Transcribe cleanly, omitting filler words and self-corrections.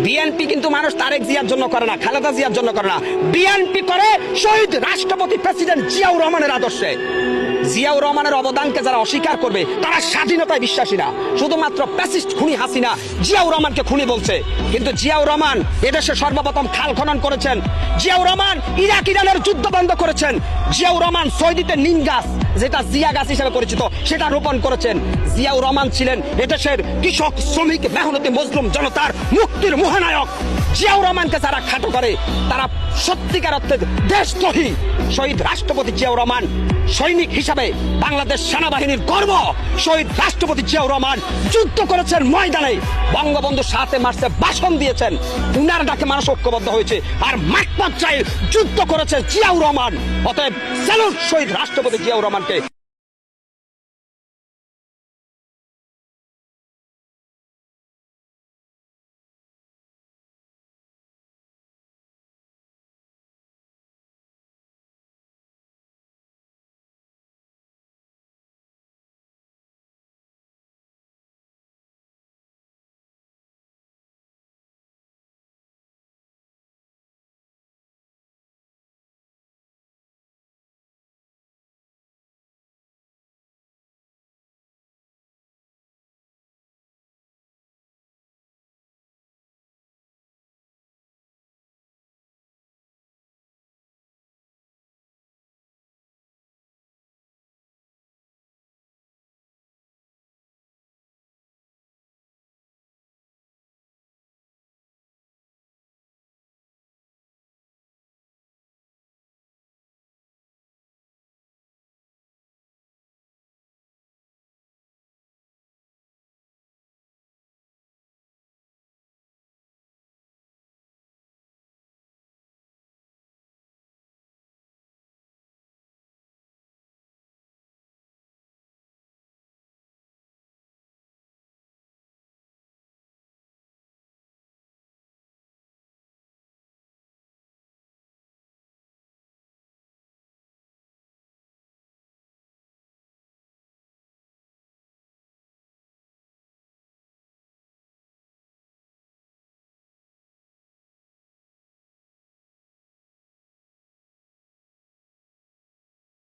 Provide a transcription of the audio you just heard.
BNP কিন্তু মানুষ তারেক জিয়ার জন্য করে না, খালেদা জিয়ার জন্য করে না, বিএনপি করে শহীদ রাষ্ট্রপতি প্রেসিডেন্ট জিয়াউর রহমানের আদর্শে। জিয়াউর রহমানের অবদানকে যারা অস্বীকার করবে তারা স্বাধীনতায় বিশ্বাসী না, শুধুমাত্র প্যাসিস্ট খুনি হাসিনা জিয়াউর রহমানকে খুনি বলছে। কিন্তু জিয়াউর রহমান এদেশে সর্বপ্রথম খাল খনন করেছেন, জিয়াউর রহমান ইরাক ইরানের যুদ্ধ বন্ধ করেছেন, জিয়াউর রহমান সৌদিতে নিম গাছ যেটা জিয়া গাছ হিসেবে পরিচিত সেটা রোপণ করেছেন। জিয়াউর রহমান ছিলেন এদেশের কৃষক শ্রমিক মেহনতি মজলুম জনতার মুক্তির মহানায়ক। জিয়াউর রহমানকে যারা খাটো করে তারা সত্যিকার অর্থে দেশদ্রোহী। শহীদ রাষ্ট্রপতি জিয়াউর রহমান সৈনিক হিসাবে বাংলাদেশ সেনাবাহিনীর গর্ব। শহীদ রাষ্ট্রপতি জিয়াউর রহমান যুদ্ধ করেছেন ময়দানে, বঙ্গবন্ধু 7 মার্চে ভাষণ দিয়েছেন, উনার ডাকে মানুষ ঐক্যবদ্ধ হয়েছে, আর মাঠ পর্যায়ে যুদ্ধ করেছে জিয়াউর রহমান। অতএব স্যালুট শহীদ রাষ্ট্রপতি জিয়াউর রহমানকে।